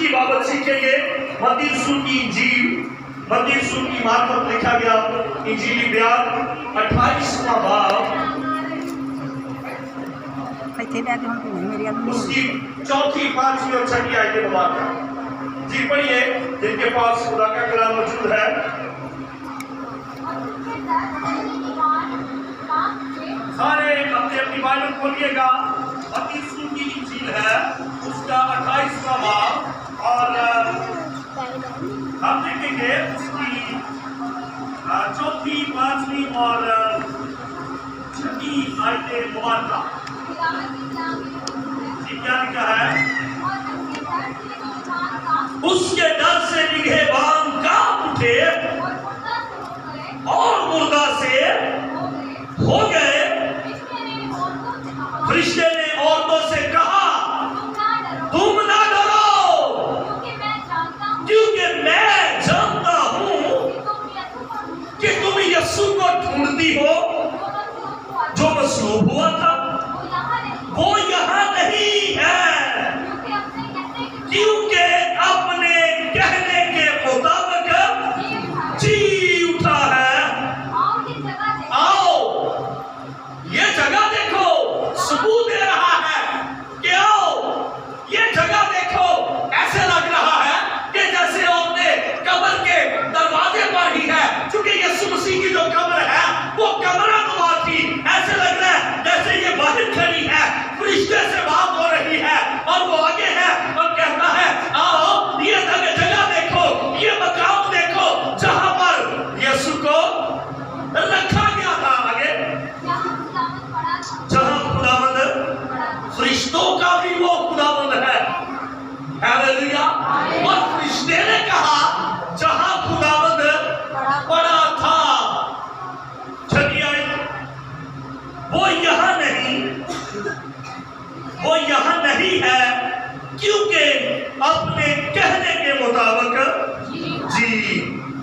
کی بابت سیکھیں گے متی رسول کی انجیل، متی رسول کی معرفت لکھا گیا انجیلی بیان 28واں باب، اس کی 4، 5 اور 6 آیتیں مبارکہ۔ جی پڑھیے جن کے پاس خدا کا کلام موجود ہے۔ سارے اپنی اپنی بائبل کھولیے گا، متی رسول کی انجیل ہے اس کا 28واں باب، اور ہم دیکھیں گے اس کی 4، 5 اور 6 آیتیں مبارکہ۔ جی کیا لکھا ہے؟ اس کے ڈر سے نگہبان کانپ اٹھے اور مردہ سے ہو گئے۔ فرشتے نے عورتوں سے کہا تم نہ ڈرو، کیونکہ میں جانتا ہوں کہ تم یسوع کو ڈھونڈتی ہو جو مصلوب ہوا تھا، وہ یہاں نہیں ہے، کیونکہ اپنے کہنے کے مطابق جی اٹھا ہے۔ آؤ یہ جگہ دیکھو، ثبوت دے رہا ہے کہ آؤ یہ جگہ دیکھو۔ ایسے لگ رہا ہے کہ جیسے اپنے قبر کے دروازے پر ہی ہے، چونکہ یسوع مسیح کی جو قبر ہے وہ قبرہ نما تھی۔ ایسے لگ رہا ہے جیسے یہ باہر کھڑی ہے، فرشتے سے بات ہو رہی ہے، اور وہ آگے ہے اور کہتا ہے آؤ یہ جگہ دیکھو، یہ مقام دیکھو جہاں پر یسوع کو رکھا گیا تھا۔ آگے جہاں خداوند فرشتوں کا بھی وہ خداوند ہے، ہیلیلویا۔ اور فرشتے نے کہا جہاں خداوند پڑا تھا، وہ یہاں نہیں، وہ یہاں نہیں ہے، کیونکہ اپنے کہنے کے مطابق جی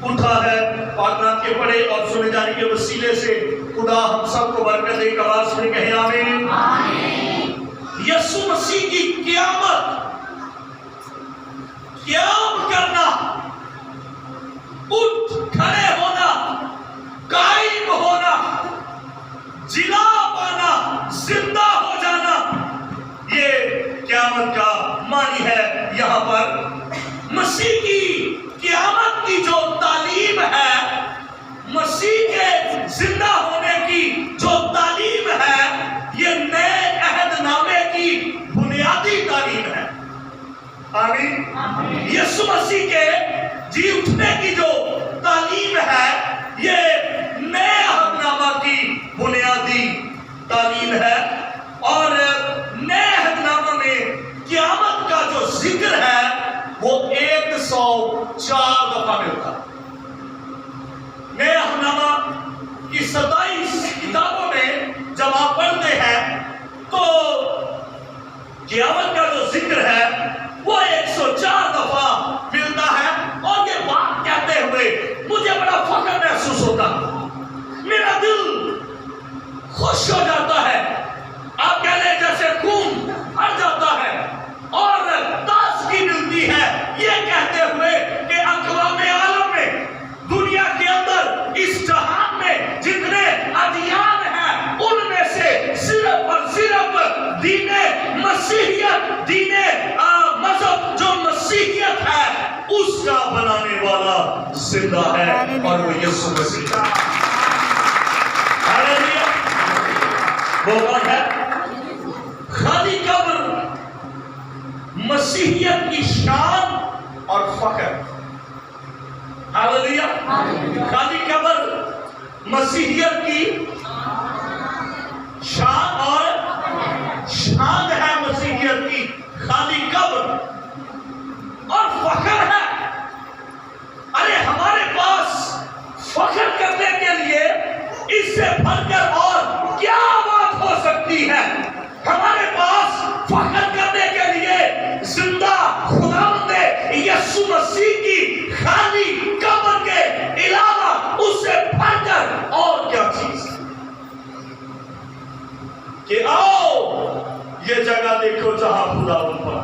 اٹھا ہے۔ پاک نام کے پڑھے اور سنے جانے کے وسیلے سے خدا ہم سب کو برکت دے۔ ایک آواز میں کہیں آمین۔ یسوع مسیح کی قیامت، قیام کرنا، اٹھ کھڑے ہونا، قائم ہونا، جلا پانا، زندہ ہو جانا، یہ قیامت کا معنی ہے۔ یہاں پر مسیح کی قیامت کی جو تعلیم ہے، مسیح کے زندہ ہونے کی جو تعلیم ہے، یہ نئے عہد نامے کی بنیادی تعلیم ہے۔ آمین۔ یسوع مسیح کے جی اٹھنے کی جو تعلیم ہے، یہ نئے عہد نامہ کی بنیادی تعلیم ہے۔ اور نئے عہد نامہ میں قیامت کا جو ذکر ہے وہ 104 دفعہ ملتا ہے۔ نئے عہد نامہ کی 27 کتابوں میں جب آپ پڑھتے ہیں تو قیامت کا جو ذکر ہے وہ 104 دفعہ ملتا ہے۔ اور یہ بات کہتے ہوئے مجھے بڑا فخر محسوس ہوتا ہے، میرا دل خوش ہو جاتا ہے۔ آپ کہہ لیں جیسے خون بڑھ جاتا ہے اور تازگی ملتی ہے، یہ کہتے ہوئے کہ اقوام عالم میں، دنیا کے اندر، اس جہان میں جتنے ادیان ہیں، ان میں سے صرف اور صرف دین مسیحیت، دین مذہب جو مسیحیت ہے، اس کا بنانے والا زندہ ہے اور وہ یسوع مسیح ہے۔ وہ کون ہے؟ خالی قبر مسیحیت کی شان اور فخر۔ ہاللویا۔ خالی قبر مسیحیت کی شان اور شان ہے، مسیحیت کی خالی قبر اور فخر ہے۔ ارے ہمارے پاس فخر کرنے کے لیے اس سے بڑھ کر اور کیا بات ہو سکتی ہے؟ ہمارے پاس فخر کرنے کے لیے زندہ خداوند یسوع مسیح کی خالی قبر کے علاوہ اس سے بڑھ کر اور کیا چیز ہے؟ کہ آؤ یہ جگہ دیکھو جہاں خداوند پڑا۔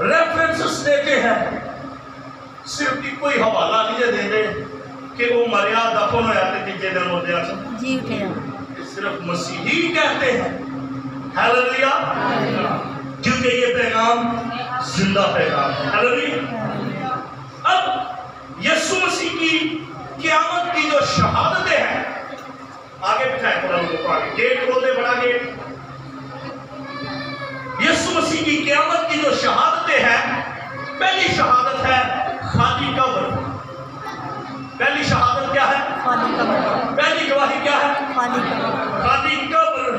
ریفرنسز دیتے ہیں. صرف کوئی حوالہ نہیں دے دے کہ وہ مریا دفن ہوا تے تیجے دن اٹھیا جی اٹھیا. صرف مسیحی کہتے ہیں. ہیلیلویا. کیونکہ یہ پیغام زندہ پیغام ہے. ہیلیلویا. اب یسوع مسیح کی قیامت کی جو شہادتیں ہیں, آگے بٹھائیں تھوڑا لوگوں کو, آگے گیٹ کھولتے بڑا گیٹ. یسوع مسیح کی قیامت کی جو شہادتیں ہیں, پہلی شہادت ہے خالی قبر. پہلی شہادت کیا ہے؟ خالی قبر. پہلی گواہی کیا ہے؟ خالی قبر. خالی قبر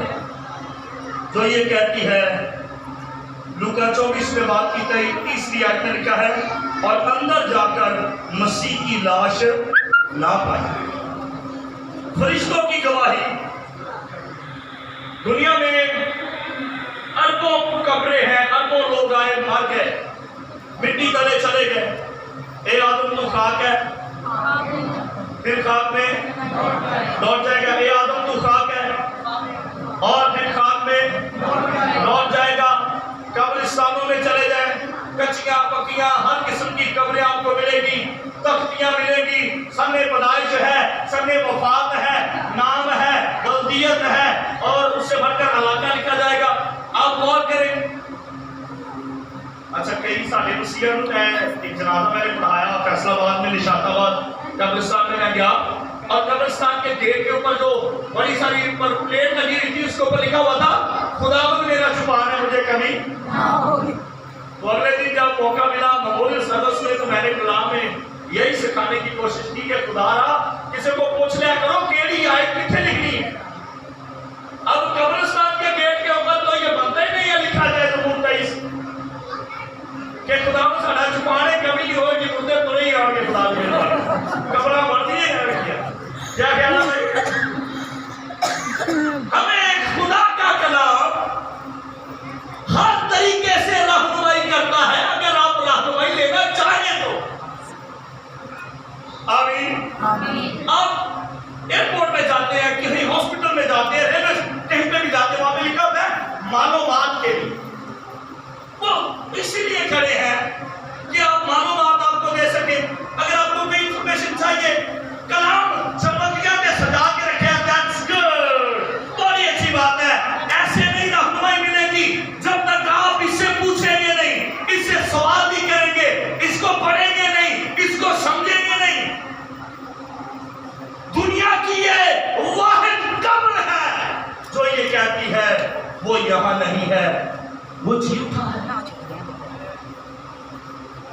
جو یہ کہتی ہے, لوکا 24 میں بات کی تھی, تیسری آیت میں لکھا ہے, اور اندر جا کر مسیح کی لاش نہ پائی. فرشتوں کی گواہی. دنیا میں اربوں قبریں ہیں, اربوں لوگ آئے مر گئے, مٹی تلے چلے گئے. اے آدم تو خاک ہے, پھر خاک میں لوٹ جائے گا. اے آدم تو خاک ہے, اور پھر خاک میں لوٹ جائے گا. قبرستانوں میں چلے جائیں, کچیاں پکیاں ہر قسم کی قبریں آپ کو ملے گی, تختیاں ملے گی, سن پیدائش ہے, سن وفات ہے, نام ہے, بلدیت ہے, اور اس سے بڑھ کر علاقہ لکھا جائے گا. آپ غور کریں. اچھا, کئی سارے مسیحوں نے ایک جنازہ میں نے پڑھایا فیصل آباد میں, نشاط آباد قبرستان میں گیا, اور قبرستان کے گیٹ کے اوپر جو بڑی ساری پلیٹ لگی ہوئی تھی, اس کے اوپر لکھا ہوا تھا, خداوند میرا چھپانا ہے مجھے کمی. تو اگلے دن جب موقع ملا مقبول سدس میں, تو میں نے کلام میں یہی سکھانے کی کوشش کی کہ خدا را کسی کو پوچھ لیا کرو کیڑی آیت کتنے لکھنی ہے. اب قبرستان کے گیٹ کے اوپر تو یہ بنتا ہی نہیں ہے لکھا جائے زبور 23 کہ خدا کو ساڈا چھپانے کمی نہیں ہوگی, مردے تو نہیں آؤ گے خدا کے پاس, قبریں بڑھتی ہیں. کیا خیال ہے؟ ہمیں خدا کا کلام ہر طریقے سے رہنمائی کرتا ہے, اگر آپ رہنمائی لینا چاہیں تو. آمین. آپ ایئرپورٹ میں جاتے ہیں, کسی ہاسپٹل میں جاتے ہیں, ریلوے اسٹیشن پہ بھی جاتے ہیں, وہاں پہ لکھا ہوتا ہے معلومات کے لیے. وہ اسی لیے کھڑے ہیں کہ آپ معلومات آپ کو دے سکیں. اگر آپ کو کوئی انفارمیشن چاہیے, کلام چمکیا میں سجا کے رکھے ہیں, that's good, بڑی اچھی بات ہے. ایسے نہیں رہنمائی ملے گی جب تک آپ اس سے پوچھیں گے نہیں, اس سے سوال نہیں کریں گے, اس کو پڑھیں گے نہیں, اس کو سمجھیں گے نہیں. دنیا کی یہ واحد قبر ہے جو یہ کہتی ہے وہ یہاں نہیں ہے, وہ جی اٹھا ہے.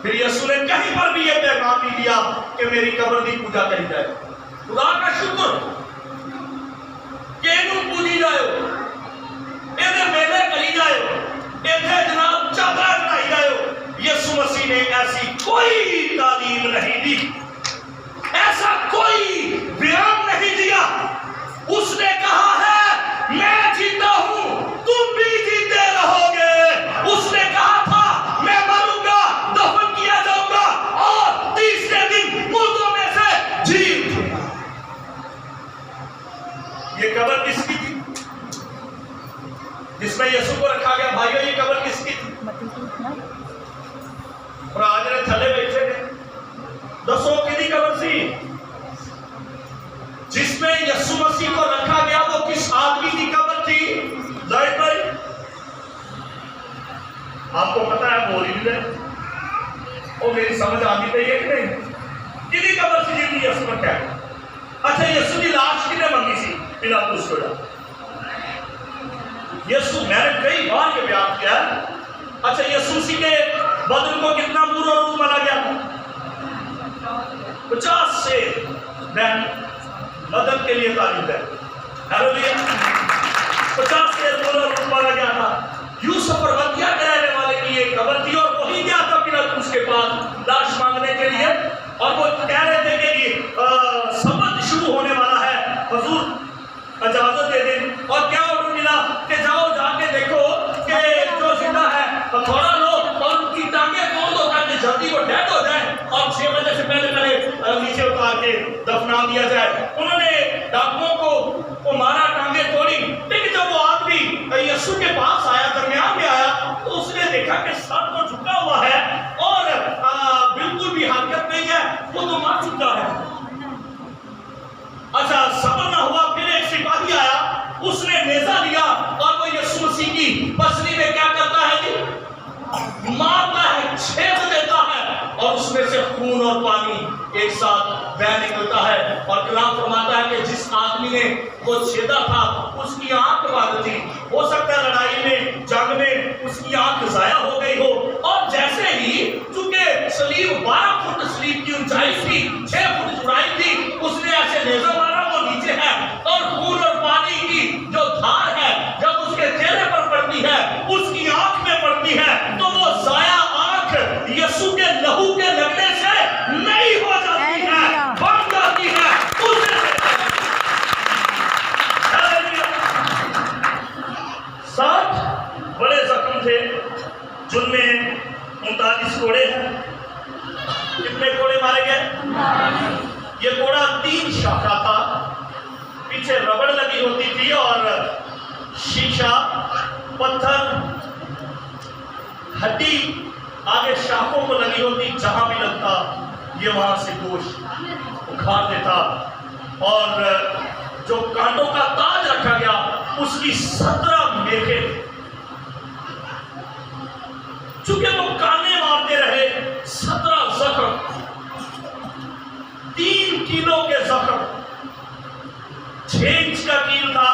پھر یسوع نے کہیں پر بھی یہ پیغام نہیں دیا کہ میری قبر کی پوجا کری جائے. خدا کا شکر کہ انہوں پوجی جائے, انہیں میلے کری جائے, انہیں جناب چادر بنائی جائے. یسوع مسیح نے ایسی کوئی تعلیم نہیں دی, ایسا کوئی بیان نہیں دیا. اس نے کہا ہے میں جیتا ہوں, تم بھی جیتے رہو گے. اس نے کہا تھا میں مروں گا, دفن کیا جاؤں گا, اور تیسرے دن مردوں میں سے جی اٹھوں گا. یہ قبر کس کی تھی جس میں یسوع کو رکھا گیا؟ بھائیو یہ قبر کس کی تھی؟ اور آج نے تھلے بیٹھے تھے, دسو کدی قبر سی جس میں یسوع مسیح کو رکھا گیا؟ وہ کس آدمی کی قبر تھی؟ زاہد بھائی آپ کو پتا ہے بولی بھی ہے, وہ میری سمجھ آتی ہے کہ نہیں, کدی قبر سی جی یسوع رکھا ہے. اچھا یسوع کی لاش کنے بنی سی پلاطس کو جا؟ یسوع, میں نے کئی بار یہ بیان کیا ہے, اچھا یسوع مسیح کے بدن کو کتنا نور اور روح ملا گیا تھا؟ 50 سے بہن مدد کے لیے تعلیم ہے. ہیلیلویا. 50 سے نور اور روح ملا گیا تھا. یوسف اور بدیا کے رہنے والے کی یہ قبر تھی, اور وہی گیا تھا پلاطس کے پاس لاش مانگنے کے لیے, اور وہ کہہ رہے تھے کہ یہ سبت شروع ہونے والا ہے, حضور اجازت دے دیں. اور کیا آرڈر ملا کہ جاؤ جا کے دیکھو کہ جو زندہ ہے تھوڑا لو اور ان کی ٹانگیں توڑ دو تاکہ جلدی وہ ڈیڈ ہو جائے, اور 6 بجے سے پہلے نیچے اتار کے دفنا دیا جائے. انہوں نے ڈاکوؤں کو مارا, ٹانگیں توڑی. لیکن جب وہ آدمی یسوع کے پاس آیا, درمیان میں آیا, تو اس نے دیکھا کہ سر تو جھکا ہوا پسلی میں کیا کرتا ہے جی؟ مارتا ہے، چھید دیتا ہے، اور اس میں سے خون اور پانی ایک ساتھ بہ نکلتا ہے۔ اور کلام فرماتا ہے کہ جس آدمی نے وہ چھیدا تھا اس کی آنکھ بند تھی، ہو سکتا ہے لڑائی میں، جنگ میں اس کی آنکھ ضائع ہو گئی ہو، اور جیسے ہی چونکہ سلیب 12 فٹ سلیب کی اونچائی تھی، 6 فٹ چوڑائی تھی، اس نے ایسے لیزر مارا، وہ نیچے ہے، اور خون اور پانی کی جو دھار ہے جب اس کے چہرے پر پڑتی ہے، اس کی آنکھ میں پڑتی ہے، تو وہ ضائع آنکھ یسوع کے لہو کے لگنے سے نہیں ہو جاتی ہے، بن جاتی ہے۔ اسے 7 بڑے زخم تھے جن میں 39 کوڑے ہیں۔ کتنے کوڑے مارے گئے؟ یہ کوڑا 3 شاخہ تھا، پیچھے ربڑ لگی ہوتی تھی اور شیشہ، پتھر، ہڈی آگے شاخوں کو لگی ہوتی، جہاں بھی لگتا یہ وہاں سے گوشت اکھاڑ دیتا۔ اور جو کانٹوں کا تاج رکھا گیا اس کی 17 میخیں، چونکہ وہ کانے مارتے رہے، 17 زخم، 3 کلو کے زخم، 6 انچ کا کیل تھا۔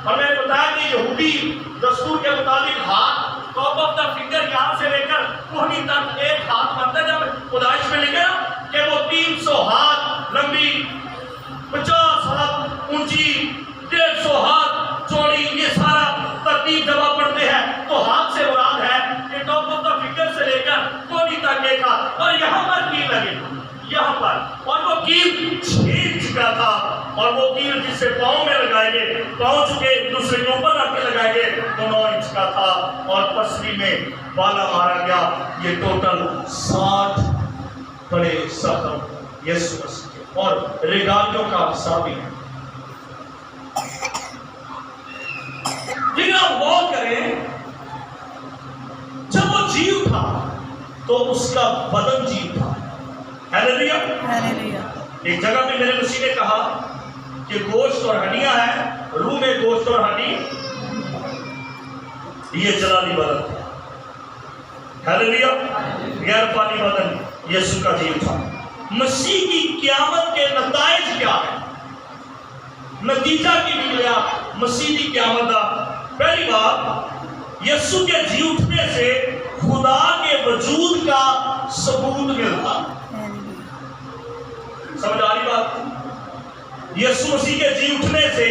اور میں نے بتایا کہ یہودی دستور کے مطابق ہاتھ ٹاپ آف دا فنگر یہاں سے لے کر کوہنی تک ایک ہاتھ بنتا ہے۔ جب پیدائش میں لکھا کہ وہ 300 ہاتھ لمبی، 50 ہاتھ اونچی، 150 ہاتھ چوڑی، یہ سارا ترتیب جب آپ پڑھتے ہیں تو ہاتھ سے مراد ہے کہ ٹاپ آف دا فنگر سے لے کر کوہنی تک ایک ہاتھ، اور یہاں پر کیل لگے، یہاں پر، اور وہ کیل 6 انچ کا تھا۔ اور وہ کیل جس سے پاؤں میں لگائے گئے، پاؤں چکے دوسرے کے اوپر رکھ کے لگائے گئے، تو 9 انچ کا تھا، اور پسلی میں بالا مارا گیا۔ یہ ٹوٹل 60 بڑے زخم یسوع مسیح کے، اور ریگالیوں کا حصہ بھی ہے۔ لیکن آپ غور کریں، جب وہ جی اٹھا تو اس کا بدن جی اٹھا۔ ہیلیلویا۔ ایک جگہ پہ میرے مسیح نے کہا کہ گوشت اور ہڈیاں ہیں، روح میں گوشت اور ہڈی، یہ جلالی بدن ہے۔ ہیلیلویا۔ غیر پانی بدن یسوع کا جی اٹھا۔ مسیح کی قیامت کے نتائج کیا ہے؟ نتیجہ کی نکلیا مسیح کی قیامت کا۔ پہلی بات، یسوع کے جی اٹھنے سے خدا کے وجود کا ثبوت ملتا۔ سمجھ آ رہی بات؟ یسوع مسیح کے جی اٹھنے سے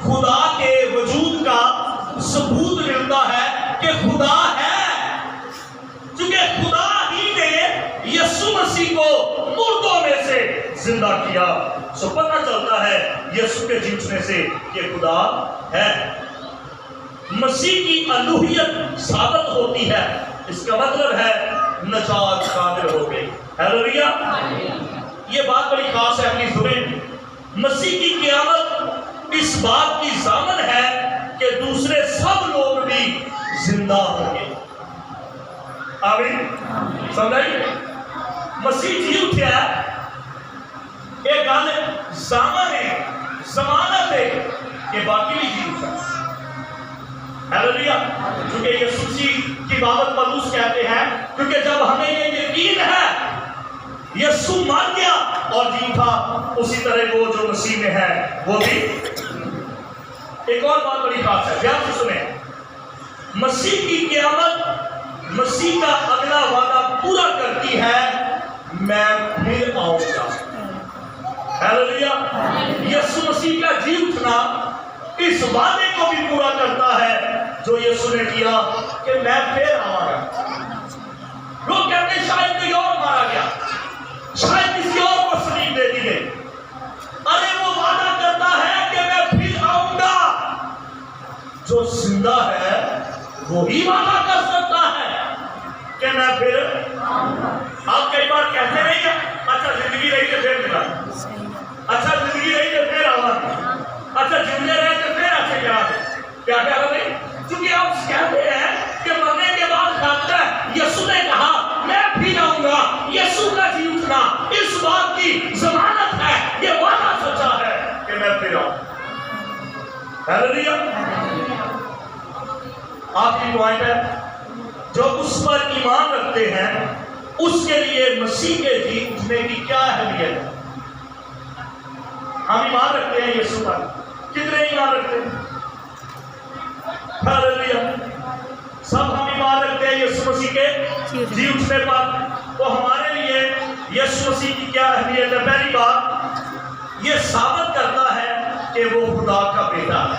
خدا کے وجود کا ثبوت ملتا ہے کہ خدا ہے، چونکہ خدا ہی نے یسوع مسیح کو مردوں میں سے زندہ کیا۔ سو پتہ چلتا ہے یسوع کے جی اٹھنے سے کہ خدا ہے۔ مسیح کی الوہیت ثابت ہوتی ہے، اس کا مطلب ہے نجات قادر ہو گئی۔ ہیلیلویا۔ یہ بات بڑی خاص ہے اپنی سنیں۔ مسیح کی قیامت اس بات کی ضامن ہے کہ دوسرے سب لوگ بھی زندہ ہوں گے۔ آمین۔ سمجھائی؟ مسیح جی اٹھیا ایک گل ضامن ہے، ضمانت ہے کہ باقی بھی جی اٹھا۔ ہیلیلویا۔ کیونکہ یسوع مسیح کی بابت پولس کہتے ہیں، کیونکہ جب ہمیں یہ یقین ہے یسوع مر گیا اور جی اٹھا، اسی طرح وہ جو مسیح میں ہے وہ بھی۔ ایک اور بات بڑی خاص ہے، دھیان سے سنیں۔ مسیح کی قیامت مسیح کا اگلا وعدہ پورا کرتی ہے، میں پھر آؤں گا۔ ہیلیلویا۔ یسوع مسیح کا جی اٹھنا اس وعدے کو بھی پورا کرتا ہے جو یسوع نے کیا کہ میں پھر آؤں گا۔ لوگ کہتے ہیں شاید کوئی اور مارا گیا، شاید کسی اور کو صلیب دے دی گئی۔ ارے وہ وعدہ کرتا ہے کہ میں پھر آؤں گا۔ جو زندہ ہے وہی وعدہ کر سکتا ہے کہ میں پھر آؤں گا۔ آپ کئی بار کہتے نہیں ہیں اچھا زندگی رہی تو پھر ملا، اچھا زندگی رہی تو پھر آؤں گا، اچھا زندہ رہے تو پھر ایسے کیا کہہ رہے ہیں؟ کیونکہ آپ کہتے ہیں کہ مرنے کے بعد کھاتا ہے۔ یسوع نے کہا میں پھر آؤں گا۔ یسوع کا جی اٹھنا اس بات کی ضمانت ہے، یہ وعدہ سچا ہے کہ میں پھر آؤں۔ ہیلیلویا۔ آخری پوائنٹ ہے، جو اس پر ایمان رکھتے ہیں اس کے لیے مسیح کے جی اٹھنے کی کیا اہمیت ہے؟ ہم ایمان رکھتے ہیں یسوع پر، کتنے ایمان رکھتے ہیں؟ ہاللیلویا، سب ہم ایمان رکھتے ہیں یسوع مسیح کے جی اٹھنے پر۔ تو ہمارے لیے یسوع مسیح کی کیا اہمیت ہے؟ پہلی بات یہ ثابت کرتا ہے کہ وہ خدا کا بیٹا ہے۔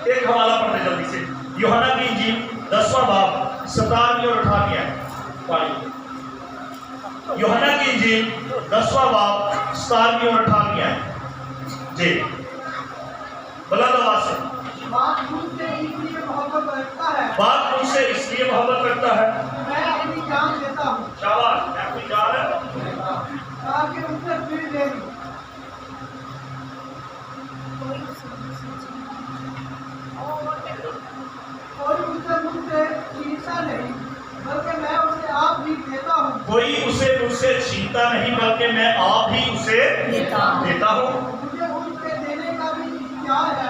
ایک حوالہ پڑھتے جلدی سے، یوحنا کی انجیل 10واں باب 17 اور 18 یوحنا کی انجیل 10واں باب 17 اور 18 جی بلند آواز سے۔ بات مجھ سے اس لیے محبت رکھتا ہے، بات مجھ سے اس لیے محبت رکھتا ہے، میں اپنی جان دیتا ہوں شاباش، میں اپنی جان ہے تاکہ ان سے پھر لے لوں۔ کوئی اسے مجھ سے چھینتا نہیں بلکہ میں اسے آپ بھی دیتا ہوں۔ کوئی اسے مجھ سے چھینتا نہیں بلکہ میں آپ ہی اسے دیتا ہوں۔ مجھے ان سے دینے کا بھی اختیار ہے،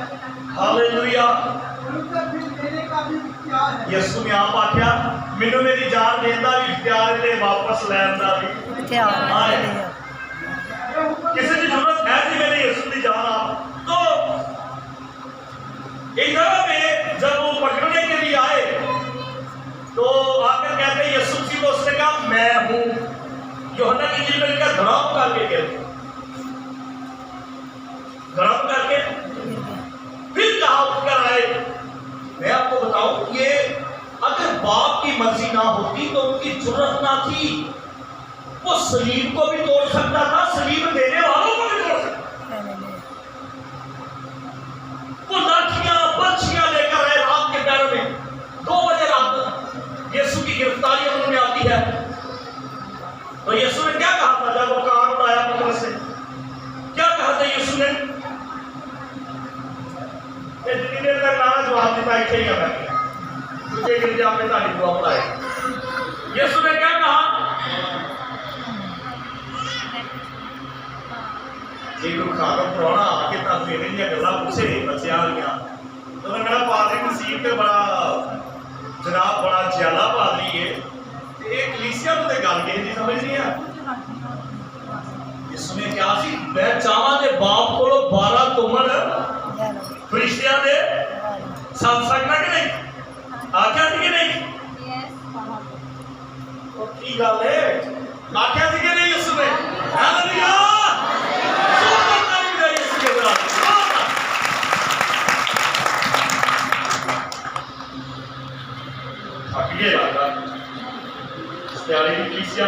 ہاللیلویا، ان سے پھر دینے کا بھی اختیار ہے۔ یسوع نے آپ آکھیا مینوں میری جان دینا بھی اختیار ہے تے واپس لین دا بھی اختیار ہے۔ کسی کی ضرورت ہے جی میرے یسوع کی جان آپ تو ایک جگہ پہ جب وہ پکڑنے کے لیے آئے تو آ کر کہتے ہیں یسوع جی کو، اس نے کہا میں ہوں۔ یوحنا کی انجیل میں لکھا دھڑام کر کے کہتے دھڑام کر کے پھر کہا اٹھ کر آئے۔ میں آپ کو بتاؤں کہ اگر باپ کی مرضی نہ ہوتی تو ان کی ضرورت نہ تھی، وہ صلیب کو بھی توڑ سکتا تھا، صلیب دینے والوں کو بھی توڑ سکتا تھا۔ وہ لاٹھیاں برچھیاں لے کر آئے رات کے پیروں میں، 2 بجے رات یسوع کی گرفتاری انہوں میں آتی ہے تو یسوع نے کیا کہا تھا جب وہ کان اٹھایا پترس سے؟ کیا کہا تھا یسوع نے؟ جتنی دیر تک نہ جواب دیتا ہے ہی ہمیں تجھے گر جا پہ تعلیم دعا پڑھائے۔ یسوع نے کیا کہا؟ ایک کھانا پرانا آ کے تک میرے لیے گلا پوچھے بچے آ گیا تو میں میرا پادری نصیب تے بڑا جناب بڑا جیالا پادری ہے ایک کلیسیا تے گل کے نہیں سمجھ نہیں ہے۔ اس میں کیا سی میں چاہاں دے باپ کولو 12 تمن فرشتیاں دے ساتھ سکنا کہ نہیں؟ آکھیا سی کہ نہیں؟ تو کی گل ہے؟ آکھیا سی کہ نہیں اس میں؟ ہاللیلویا، یہ پیاری کلیسیا